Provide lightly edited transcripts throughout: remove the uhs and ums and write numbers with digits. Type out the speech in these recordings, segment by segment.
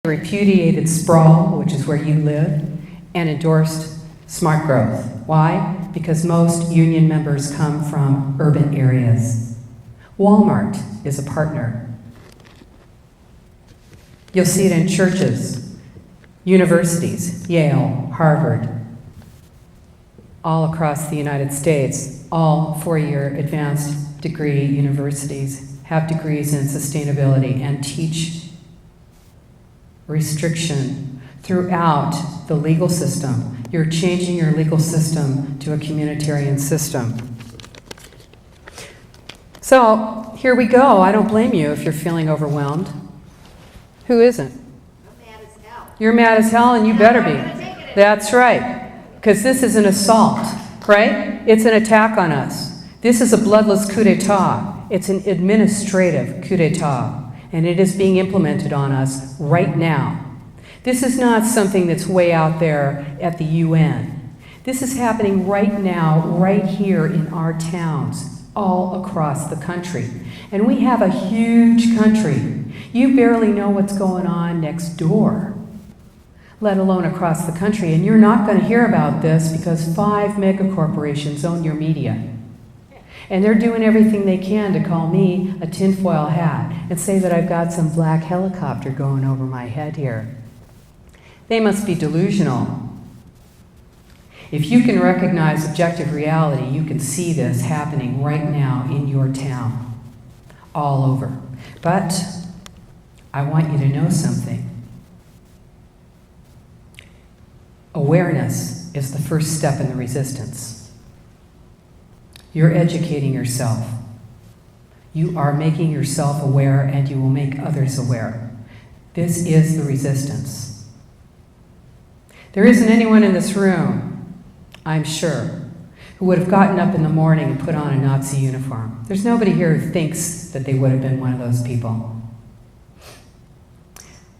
repudiated sprawl, which is where you live, and endorsed smart growth. Why? Because most union members come from urban areas. Walmart is a partner. You'll see it in churches, universities, Yale, Harvard, all across the United States. All four-year advanced degree universities have degrees in sustainability and teach restriction throughout the legal system. You're changing your legal system to a communitarian system. So here we go. I don't blame you if you're feeling overwhelmed. Who isn't? I'm mad as hell. You're mad as hell, and you better be. That's right. Because this is an assault, right? It's an attack on us. This is a bloodless coup d'etat. It's an administrative coup d'etat, and it is being implemented on us right now. This is not something that's way out there at the UN. This is happening right now, right here in our towns, all across the country. And we have a huge country. You barely know what's going on next door, let alone across the country. And you're not going to hear about this because 5 megacorporations own your media. And they're doing everything they can to call me a tinfoil hat and say that I've got some black helicopter going over my head here. They must be delusional. If you can recognize objective reality, you can see this happening right now in your town, all over. But I want you to know something. Awareness is the first step in the resistance. You're educating yourself. You are making yourself aware, and you will make others aware. This is the resistance. There isn't anyone in this room, I'm sure, who would have gotten up in the morning and put on a Nazi uniform. There's nobody here who thinks that they would have been one of those people.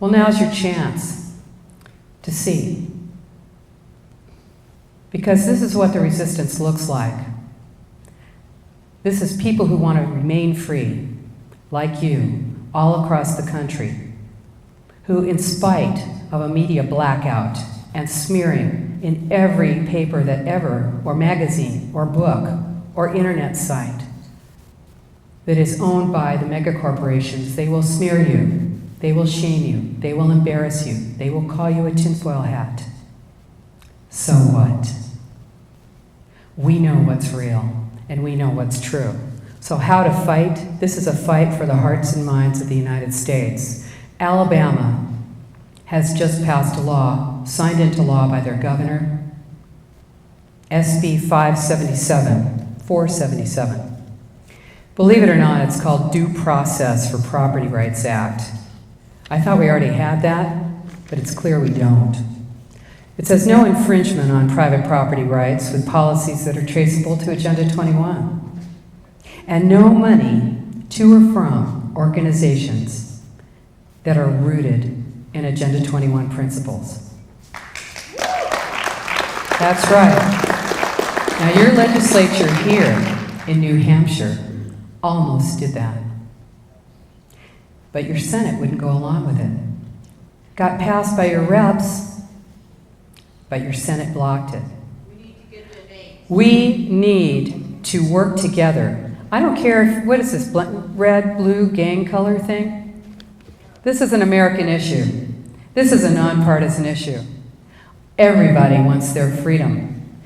Well, now's your chance to see. Because this is what the resistance looks like. This is people who want to remain free, like you, all across the country, who, in spite of a media blackout and smearing in every paper that ever, or magazine, or book, or internet site that is owned by the megacorporations, they will smear you, they will shame you, they will embarrass you, they will call you a tinfoil hat. So what? We know what's real, and we know what's true. So how to fight? This is a fight for the hearts and minds of the United States. Alabama has just passed a law, signed into law by their governor, SB 477. Believe it or not, it's called Due Process for Property Rights Act. I thought we already had that, but it's clear we don't. It says no infringement on private property rights with policies that are traceable to Agenda 21, and no money to or from organizations that are rooted in Agenda 21 principles. That's right. Now, your legislature here in New Hampshire almost did that. But your Senate wouldn't go along with it. Got passed by your reps, but your Senate blocked it. We need to work together. I don't care if, what is this, red, blue, gang color thing? This is an American issue. This is a nonpartisan issue. Everybody wants their freedom.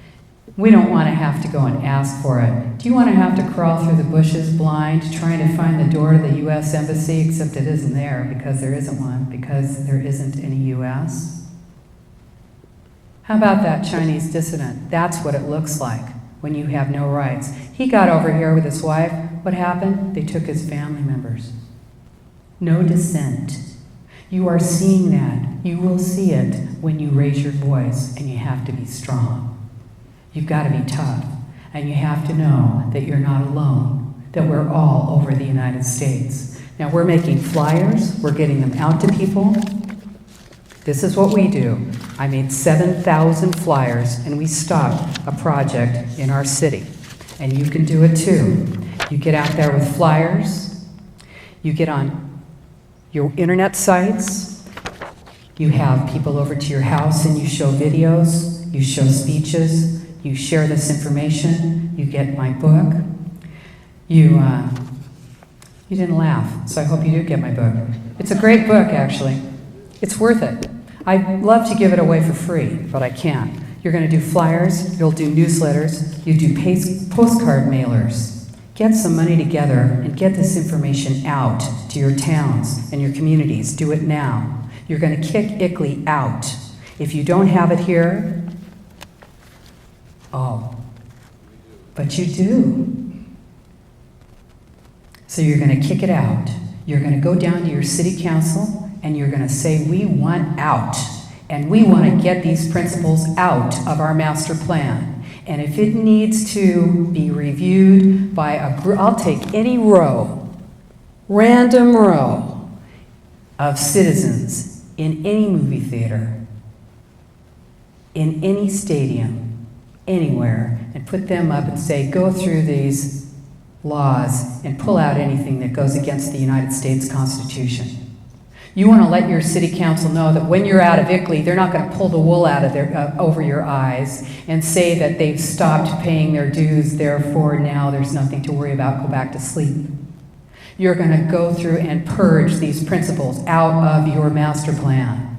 We don't want to have to go and ask for it. Do you want to have to crawl through the bushes blind, trying to find the door to the U.S. Embassy, except it isn't there because there isn't one, because there isn't any U.S.? How about that Chinese dissident? That's what it looks like when you have no rights. He got over here with his wife. What happened? They took his family members. No dissent. You are seeing that. You will see it when you raise your voice, and you have to be strong. You've got to be tough, and you have to know that you're not alone, that we're all over the United States. Now, we're making flyers. We're getting them out to people. This is what we do. I made 7,000 flyers, and we stopped a project in our city. And you can do it too. You get out there with flyers. You get on your internet sites. You have people over to your house and you show videos, you show speeches, you share this information, you get my book. You didn't laugh, so I hope you do get my book. It's a great book, actually. It's worth it. I'd love to give it away for free, but I can't. You're going to do flyers, you'll do newsletters, you do postcard mailers. Get some money together and get this information out to your towns and your communities. Do it now. You're going to kick I.C.L.E.I out. If you don't have it here, oh, but you do. So you're going to kick it out. You're going to go down to your city council and you're going to say, we want out. And we want to get these principles out of our master plan. And if it needs to be reviewed by a group, I'll take any row, random row of citizens in any movie theater, in any stadium, anywhere, and put them up and say, go through these laws and pull out anything that goes against the United States Constitution. You want to let your city council know that when you're out of I.C.L.E.I, they're not going to pull the wool out of their, over your eyes and say that they've stopped paying their dues, therefore now there's nothing to worry about, go back to sleep. You're going to go through and purge these principles out of your master plan.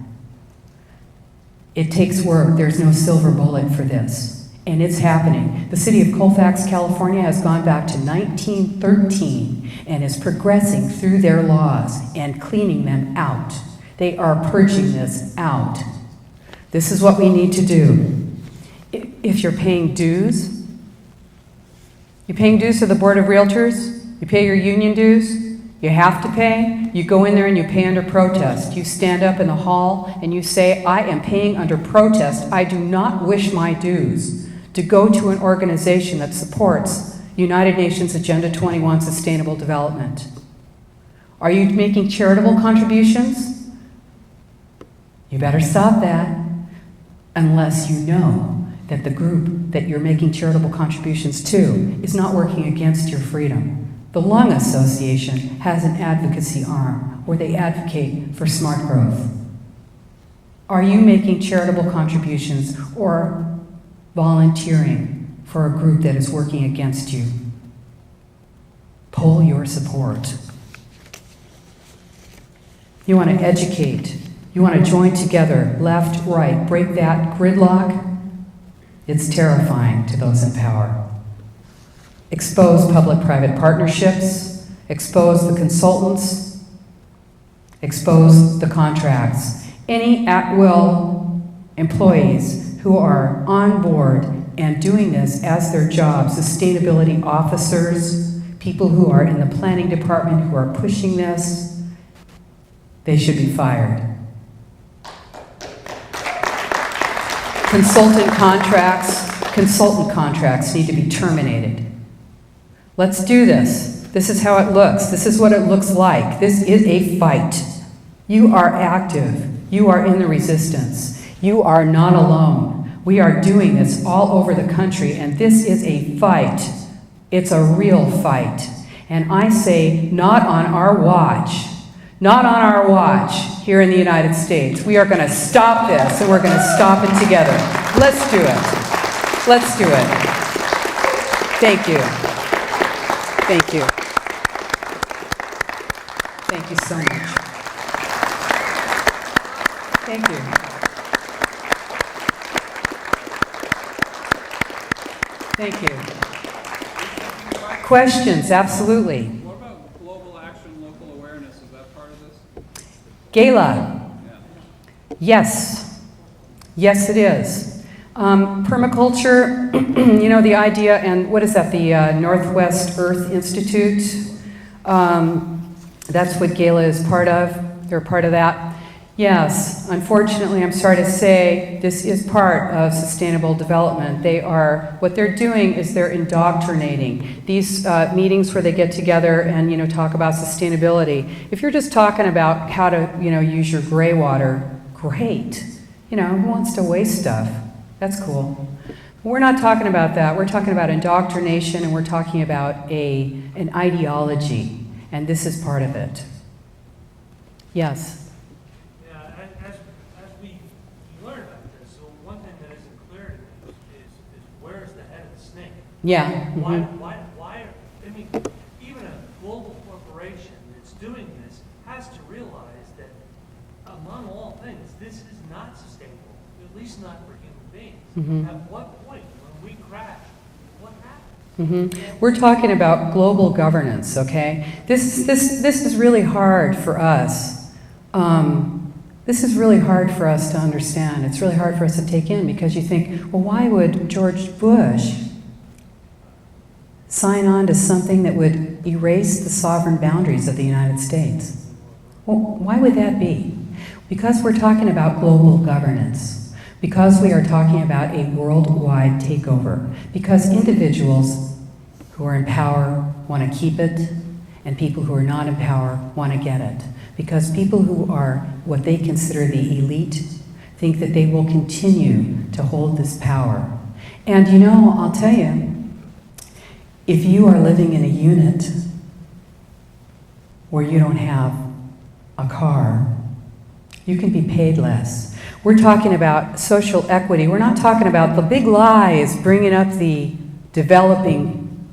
It takes work. There's no silver bullet for this. And it's happening. The city of Colfax, California has gone back to 1913 and is progressing through their laws and cleaning them out. They are purging this out. This is what we need to do. If you're paying dues, you're paying dues to the Board of Realtors, you pay your union dues, you have to pay, you go in there and you pay under protest. You stand up in the hall and you say, I am paying under protest. I do not wish my dues to go to an organization that supports United Nations Agenda 21 Sustainable Development. Are you making charitable contributions? You better stop that, unless you know that the group that you're making charitable contributions to is not working against your freedom. The Lung Association has an advocacy arm where they advocate for smart growth. Are you making charitable contributions or volunteering for a group that is working against you? Poll your support. You want to educate. You want to join together, left, right, break that gridlock. It's terrifying to those in power. Expose public-private partnerships, expose the consultants, expose the contracts. Any at-will employees who are on board and doing this as their job, sustainability officers, people who are in the planning department who are pushing this, they should be fired. Consultant contracts need to be terminated. Let's do this. This is how it looks. This is what it looks like. This is a fight. You are active. You are in the resistance. You are not alone. We are doing this all over the country, and this is a fight. It's a real fight. And I say, not on our watch. Not on our watch here in the United States. We are going to stop this, and we're going to stop it together. Let's do it. Let's do it. Thank you. Thank you. Thank you so much. Thank you. Thank you. Questions? Absolutely. What about global action, local awareness? Is that part of this? Gala. Yes. Yes, it is. Permaculture, you know, the idea, and what is that, the Northwest Earth Institute? That's what Gala is part of. They're part of that. Yes, unfortunately, I'm sorry to say, this is part of sustainable development. What they're doing is they're indoctrinating. These meetings where they get together and, you know, talk about sustainability. If you're just talking about how to, you know, use your gray water, great. You know, who wants to waste stuff? That's cool. We're not talking about that. We're talking about indoctrination, and we're talking about an ideology, and this is part of it. Yes? Yeah. Why, I mean, even a global corporation that's doing this has to realize that among all things, this is not sustainable, at least not for human beings. At what point, when we crash, what happens? We're talking about global governance, okay? This is really hard for us. This is really hard for us to understand. It's really hard for us to take in because you think, well, why would George Bush sign on to something that would erase the sovereign boundaries of the United States? Well, why would that be? Because we're talking about global governance. Because we are talking about a worldwide takeover. Because individuals who are in power want to keep it, and people who are not in power want to get it. Because people who are what they consider the elite think that they will continue to hold this power. And you know, I'll tell you, if you are living in a unit where you don't have a car, you can be paid less. We're talking about social equity. We're not talking about the big lie is bringing up the developing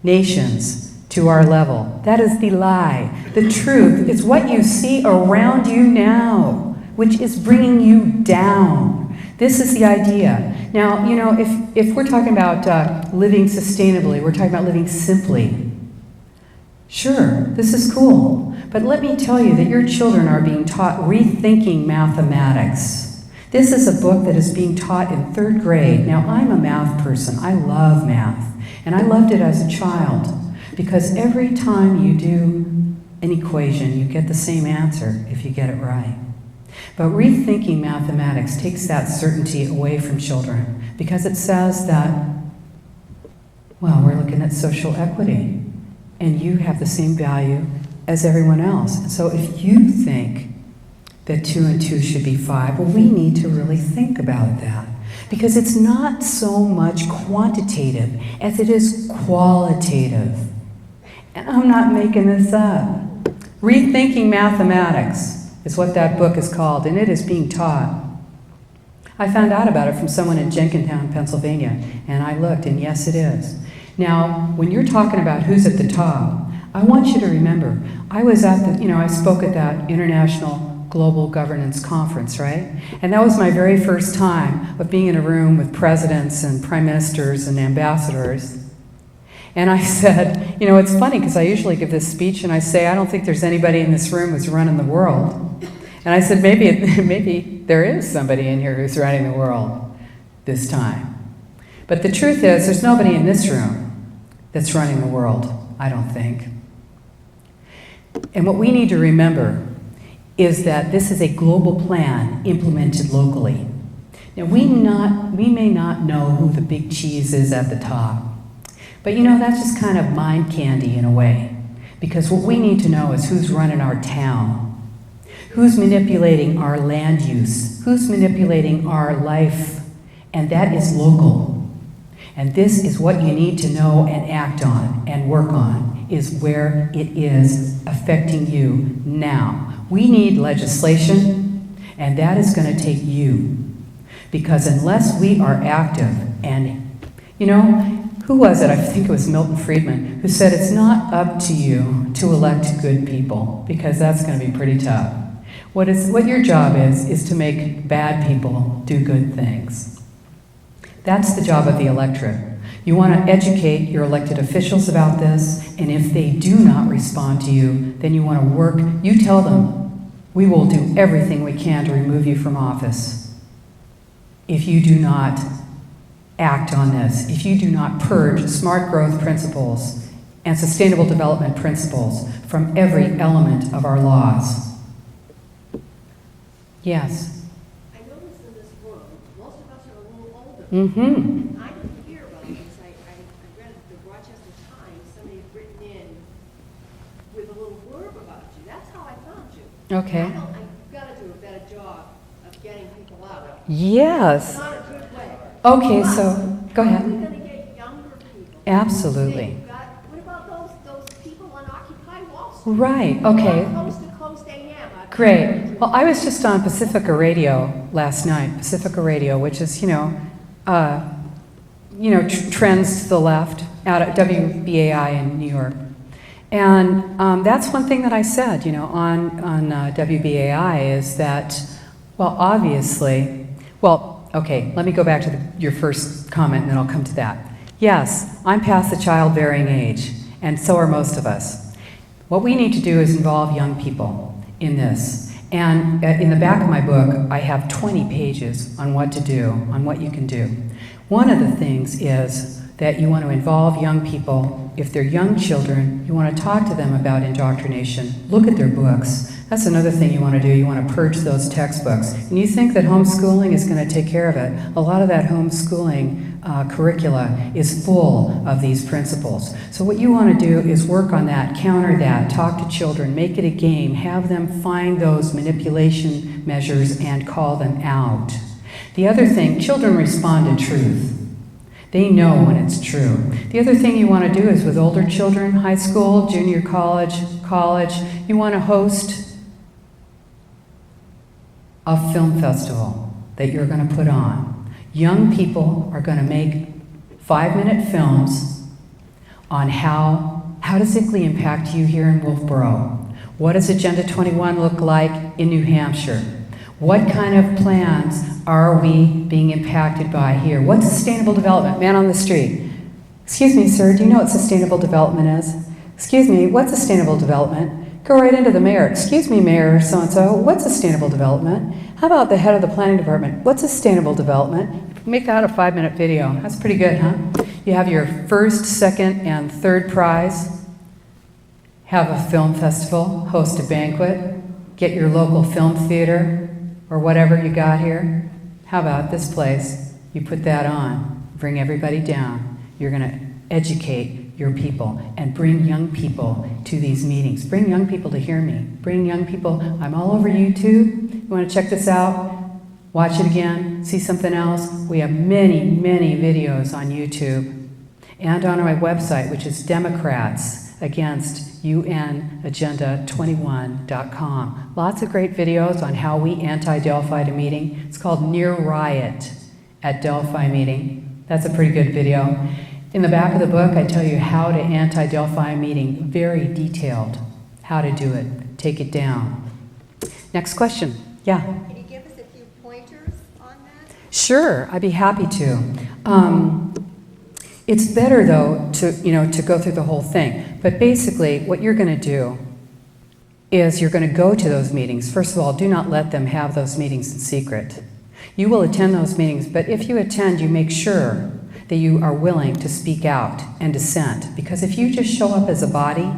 nations to our level. That is the lie. The truth is what you see around you now, which is bringing you down. This is the idea. Now, you know, if we're talking about living sustainably, we're talking about living simply. Sure, this is cool. But let me tell you that your children are being taught rethinking mathematics. This is a book that is being taught in 3rd grade. Now, I'm a math person. I love math. And I loved it as a child. Because every time you do an equation, you get the same answer if you get it right. But rethinking mathematics takes that certainty away from children because it says that, well, we're looking at social equity and you have the same value as everyone else. And so if you think that 2 and 2 should be 5, well, we need to really think about that. Because it's not so much quantitative as it is qualitative. And I'm not making this up. Rethinking Mathematics is what that book is called, and it is being taught. I found out about it from someone in Jenkintown, Pennsylvania, and I looked, and yes, it is. Now, when you're talking about who's at the top, I want you to remember, I was at the, I spoke at that International Global Governance Conference, right? And that was my very first time of being in a room with presidents and prime ministers and ambassadors. And I said, it's funny because I usually give this speech and I say, I don't think there's anybody in this room who's running the world. And I said, maybe there is somebody in here who's running the world this time. But the truth is, there's nobody in this room that's running the world, I don't think. And what we need to remember is that this is a global plan implemented locally. Now, we may not know who the big cheese is at the top, but that's just kind of mind candy in a way, because what we need to know is who's running our town, who's manipulating our land use, who's manipulating our life, and that is local. And this is what you need to know and act on and work on, is where it is affecting you now. We need legislation, and that is going to take you. Because unless we are active, and who was it? I think it was Milton Friedman, who said it's not up to you to elect good people, because that's going to be pretty tough. What your job is to make bad people do good things. That's the job of the electorate. You want to educate your elected officials about this, and if they do not respond to you, then you want to work. You tell them, we will do everything we can to remove you from office if you do not act on this, if you do not purge smart growth principles and sustainable development principles from every element of our laws. Yes? I noticed in this room, most of us are a little older. Mm-hmm. I didn't hear about this. I read the Rochester Times, somebody had written in with a little blurb about you. That's how I found you. Okay. I've got to do a better job of getting people out. Yes. Not a good way. Okay, But so go ahead. How are we going to get younger people? Absolutely. What about those people on Occupy Wall Street? Right, okay. Coast to Coast AM. Great. Well, I was just on Pacifica Radio last night. Pacifica Radio, which is, trends to the left out at WBAI in New York. And that's one thing that I said, on WBAI is that, well, obviously, okay, let me go back to your first comment and then I'll come to that. Yes, I'm past the childbearing age, and so are most of us. What we need to do is involve young people in this. And in the back of my book, I have 20 pages on what to do, on what you can do. One of the things is that you want to involve young people. If they're young children, you want to talk to them about indoctrination. Look at their books. That's another thing you want to do. You want to purge those textbooks. And you think that homeschooling is going to take care of it. A lot of that homeschooling curricula is full of these principles. So what you want to do is work on that, counter that, talk to children, make it a game, have them find those manipulation measures and call them out. The other thing, children respond to truth. They know when it's true. The other thing you want to do is with older children, high school, junior college, you want to host a film festival that you're going to put on. Young people are going to make 5-minute films on how does I.C.L.E.I impact you here in Wolfeboro? What does Agenda 21 look like in New Hampshire? What kind of plans are we being impacted by here? What's sustainable development? Man on the street. Excuse me, sir, do you know what sustainable development is? Excuse me, what's sustainable development? Go right into the mayor. Excuse me, Mayor so-and-so, what's sustainable development? How about the head of the planning department? What's sustainable development? Make that a 5-minute video. That's pretty good, huh? You have your first, second, and third prize. Have a film festival, host a banquet, get your local film theater, or whatever you got here. How about this place? You put that on, bring everybody down. You're going to educate your people and bring young people to these meetings. Bring young people to hear me. Bring young people. I'm all over YouTube. You want to check this out? Watch it again. See something else? We have many, many videos on YouTube and on my website, which is Democrats Against UN Agenda 21.com. Lots of great videos on how we anti-Delphi to meeting. It's called Near Riot at Delphi Meeting. That's a pretty good video. In the back of the book, I tell you how to anti-Delphi meeting, very detailed, how to do it, take it down. Next question. Yeah? Can you give us a few pointers on that? Sure, I'd be happy to. It's better, though, to go through the whole thing. But basically, what you're going to do is you're going to go to those meetings. First of all, do not let them have those meetings in secret. You will attend those meetings, but if you attend, you make sure that you are willing to speak out and dissent. Because if you just show up as a body,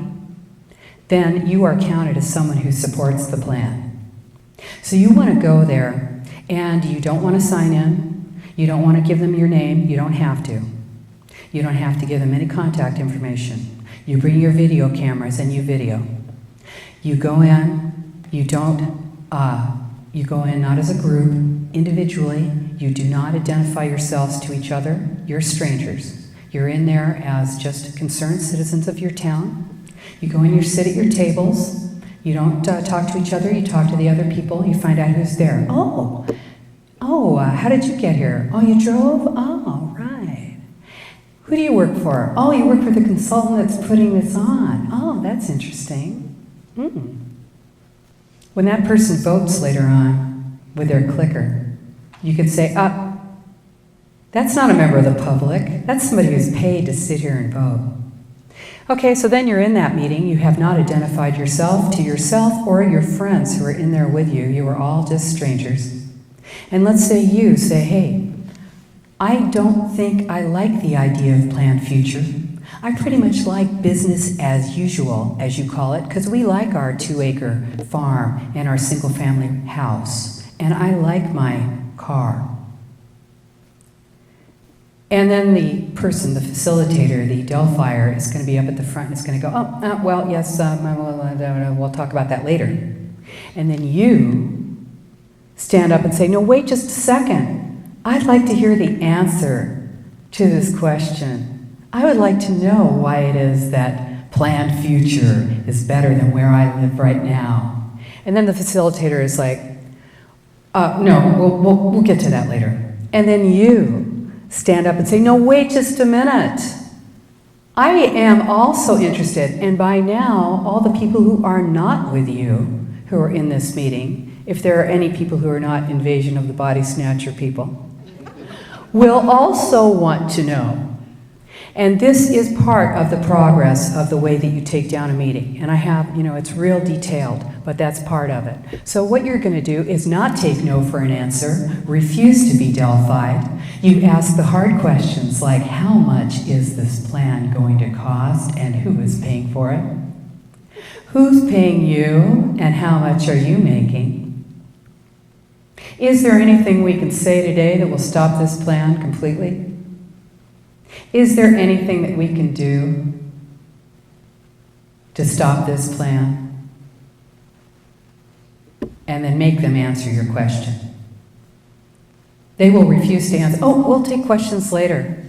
then you are counted as someone who supports the plan. So you want to go there, and you don't want to sign in. You don't want to give them your name. You don't have to. You don't have to give them any contact information. You bring your video cameras and you video. You go in, you go in not as a group, individually. You do not identify yourselves to each other. You're strangers. You're in there as just concerned citizens of your town. You go in, you sit at your tables. You don't talk to each other. You talk to the other people. You find out who's there. How did you get here? Oh, you drove? Oh, right. Who do you work for? Oh, you work for the consultant that's putting this on. Oh, that's interesting. When that person votes later on with their clicker, you could say, that's not a member of the public. That's somebody who's paid to sit here and vote. Okay, so then you're in that meeting. You have not identified yourself to yourself or your friends who are in there with you. You are all just strangers. And let's say you say, hey, I don't think I like the idea of planned future. I pretty much like business as usual, as you call it, because we like our 2-acre farm and our single-family house. And I like my car. And then the person, the facilitator, the Delphier, is going to be up at the front and is going to go, yes, we'll talk about that later. And then you stand up and say, no, wait just a second. I'd like to hear the answer to this question. I would like to know why it is that planned future is better than where I live right now. And then the facilitator is like, no, we'll get to that later. And then you stand up and say, no, wait just a minute. I am also interested, and by now, all the people who are not with you, who are in this meeting, if there are any people who are not invasion of the body snatcher people, will also want to know. And this is part of the progress of the way that you take down a meeting. And I have, it's real detailed, but that's part of it. So what you're going to do is not take no for an answer, refuse to be Delphied. You ask the hard questions like, how much is this plan going to cost and who is paying for it? Who's paying you and how much are you making? Is there anything we can say today that will stop this plan completely? Is there anything that we can do to stop this plan? And then make them answer your question. They will refuse to answer. Oh, we'll take questions later.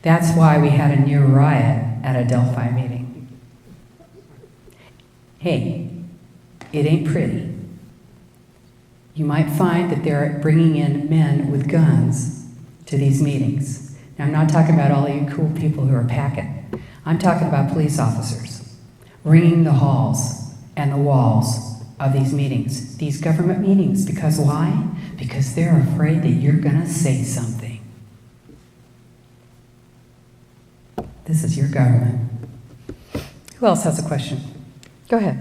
That's why we had a near riot at a Delphi meeting. Hey, it ain't pretty. You might find that they're bringing in men with guns to these meetings. Now, I'm not talking about all you cool people who are packing. I'm talking about police officers ringing the halls and the walls of these meetings, these government meetings. Because why? Because they're afraid that you're going to say something. This is your government. Who else has a question? Go ahead.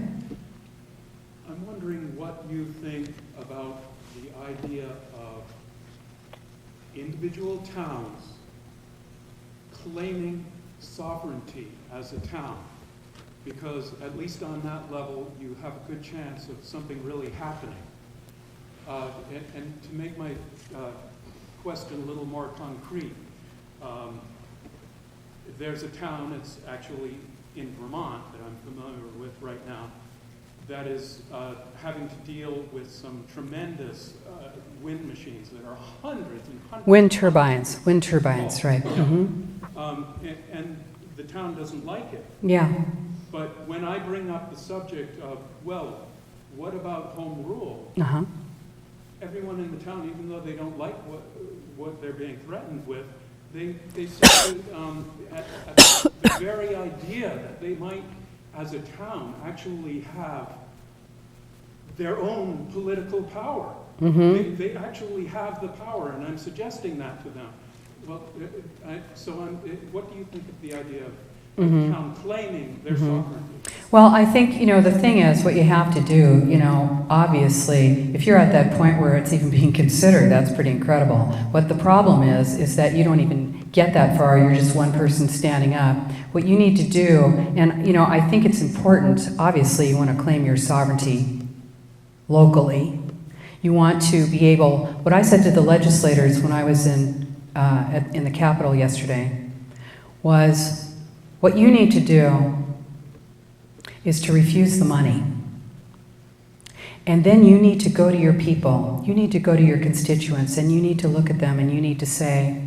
I'm wondering what you think about the idea of individual towns claiming sovereignty as a town, because at least on that level you have a good chance of something really happening. And to make my question a little more concrete, there's a town, it's actually in Vermont that I'm familiar with right now, that is having to deal with some tremendous wind machines that are hundreds and hundreds. Wind turbines, right. Yeah. Mm-hmm. And the town doesn't like it. Yeah. But when I bring up the subject of, well, what about home rule? Uh-huh. Everyone in the town, even though they don't like what they're being threatened with, they say at the very idea that they might, as a town, actually have their own political power. Mm-hmm. They actually have the power, and I'm suggesting that to them. Well, what do you think of the idea of the town claiming their sovereignty? Well, I think, the thing is, what you have to do, obviously, if you're at that point where it's even being considered, that's pretty incredible. What the problem is that you don't even get that far. You're just one person standing up. What you need to do, and, I think it's important, obviously, you want to claim your sovereignty locally. You want to be able, what I said to the legislators when I was in the Capitol yesterday was, what you need to do is to refuse the money. And then you need to go to your people, you need to go to your constituents, and you need to look at them and you need to say,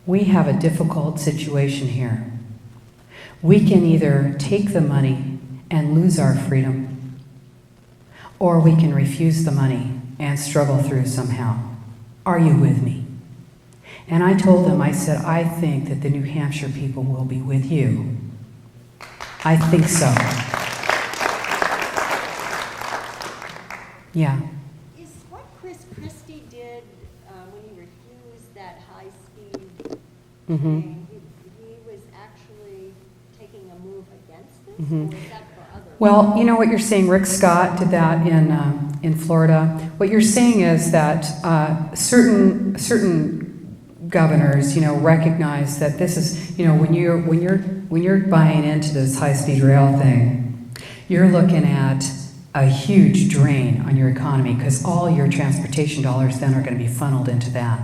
we have a difficult situation here. We can either take the money and lose our freedom, or we can refuse the money and struggle through somehow. Are you with me? And I told them, I said, I think that the New Hampshire people will be with you. I think so. Yeah. Is what Chris Christie did when he refused that high-speed thing, he was actually taking a move against this, or is that for others? Well, you know what you're saying, Rick Scott did that in Florida. What you're saying is that certain governors, recognize that this is, when you're buying into this high-speed rail thing, you're looking at a huge drain on your economy because all your transportation dollars then are going to be funneled into that.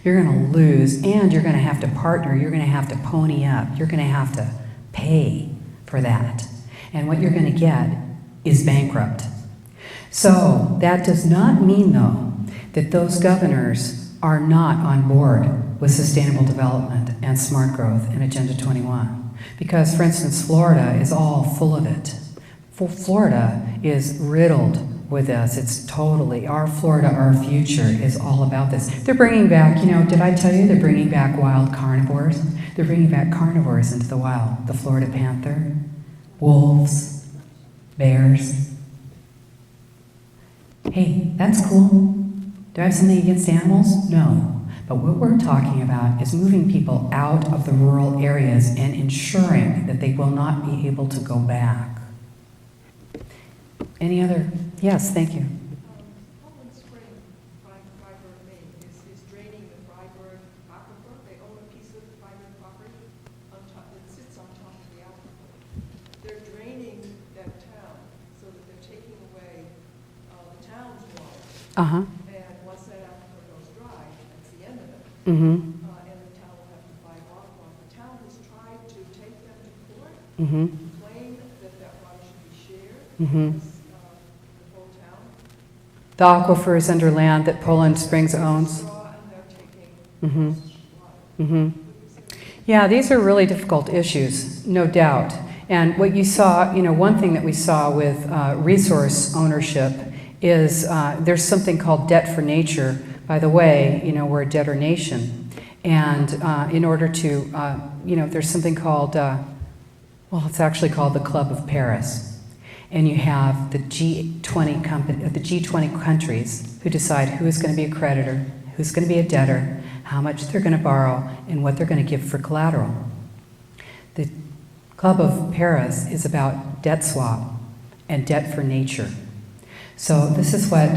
You're going to lose, and you're going to have to partner. You're going to have to pony up. You're going to have to pay for that. And what you're going to get is bankrupt. So that does not mean, though, that those governors are not on board with sustainable development and smart growth and Agenda 21. Because, for instance, Florida is all full of it. Florida is riddled with this. It's totally, our Florida, our future is all about this. They're bringing back, you know, did I tell you they're bringing back wild carnivores? They're bringing back carnivores into the wild. The Florida panther, wolves, bears. Hey, that's cool. Do I have something against animals? No. But what we're talking about is moving people out of the rural areas and ensuring that they will not be able to go back. Any other? Yes, thank you. Poland Spring, Freiburg, Maine, is draining the Freiburg aquifer. They own a piece of Freiburg property on top, that sits on top of the aquifer. They're draining that town so that they're taking away the town's water. Uh-huh. And once that aquifer goes dry, that's the end of it. Mm-hmm. And the town will have to buy water from it. The town has tried to take them to court, Mm-hmm. claim that water should be shared. Mm-hmm. Because, the whole town. The aquifer is under land that Poland Springs owns. Mm-hmm. Mm-hmm. Yeah, these are really difficult issues, no doubt. And what you saw, you know, one thing that we saw with resource ownership is there's something called debt for nature. By the way, you know, we're a debtor nation. And in order to, you know, there's something called, well, it's actually called the Club of Paris. And you have the G20 countries who decide who is going to be a creditor, who's going to be a debtor, how much they're going to borrow, and what they're going to give for collateral. The Club of Paris is about debt swap and debt for nature. So this is what,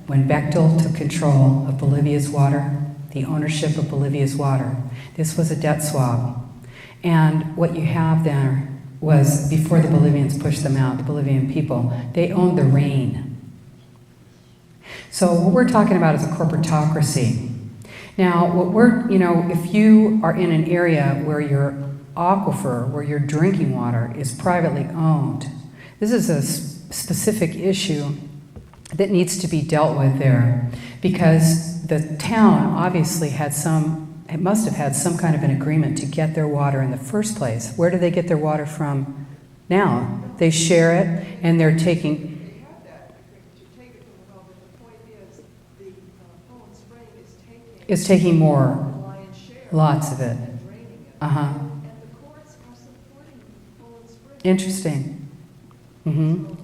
when Bechtel took control of Bolivia's water, the ownership of Bolivia's water, this was a debt swap. And what you have there was, before the Bolivians pushed them out, the Bolivian people, they owned the rain. So what we're talking about is a corporatocracy. Now, what we're, you know, if you are in an area where your aquifer, where your drinking water is privately owned, this is a specific issue that needs to be dealt with there, because the town obviously had it must have had some kind of an agreement to get their water in the first place. Where do they get their water from now? They share it, and they're taking... They have that agreement to take it from the well, but the point is, the Poland Spring is taking more, the lion's share. lots of it. And draining it. Uh-huh. And the courts are supporting Poland Spring. Interesting. Mm-hmm.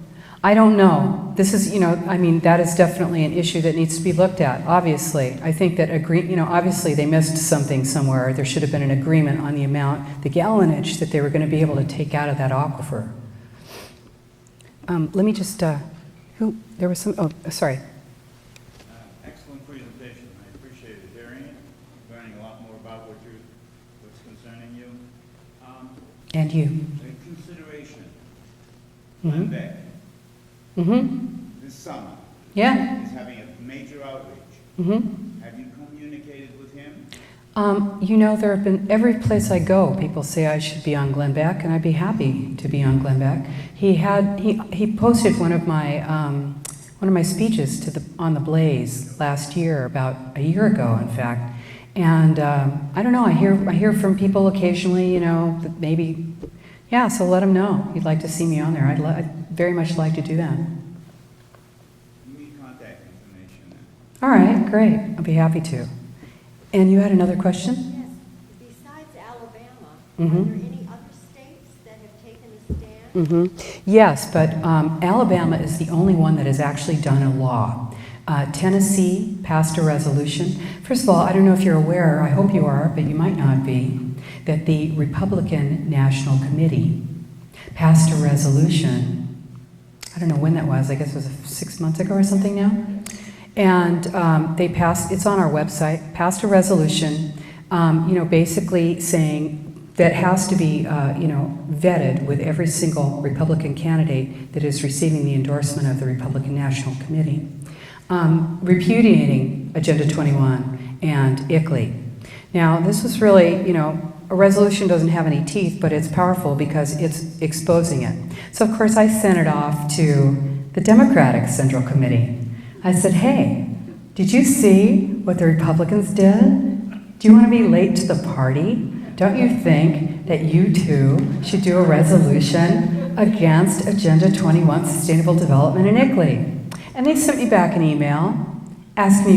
I don't know. This is, you know, I mean, that is definitely an issue that needs to be looked at, obviously. I think that, you know, obviously they missed something somewhere. There should have been an agreement on the amount, the gallonage that they were going to be able to take out of that aquifer. Let me just, there was some, sorry. Excellent presentation. I appreciated hearing it, learning a lot more about what's concerning you. And you. A consideration. Mm-hmm. Beck, Mm-hmm. this summer, Yeah. is having a major outreach. Mm-hmm. Have you communicated with him? You know, there have been, every place I go, people say I should be on Glenn Beck, and I'd be happy to be on Glenn Beck. He posted one of my speeches on the Blaze last year, about a year ago, in fact. And I don't know, I hear from people occasionally, you know, that maybe, yeah, so let him know. He'd like to see me on there. I'd very much like to do that. You need contact information then. All right, great. I'll be happy to. And you had another question? Yes. Besides Alabama, Mm-hmm. are there any other states that have taken a stand? Mm-hmm. Yes, but Alabama is the only one that has actually done a law. Tennessee passed a resolution. First of all, I don't know if you're aware, I hope you are, but you might not be, that the Republican National Committee passed a resolution. I don't know when that was, I guess it was 6 months ago or something now. And they passed, it's on our website, passed a resolution, you know, basically saying that has to be, you know, vetted with every single Republican candidate that is receiving the endorsement of the Republican National Committee, repudiating Agenda 21 and I.C.L.E.I. Now, this was really, you know, a resolution doesn't have any teeth, but it's powerful because it's exposing it. So, of course, I sent it off to the Democratic Central Committee. I said, hey, did you see what the Republicans did? Do you want to be late to the party? Don't you think that you too should do a resolution against Agenda 21 Sustainable Development and I.C.L.E.I? And they sent me back an email, asked me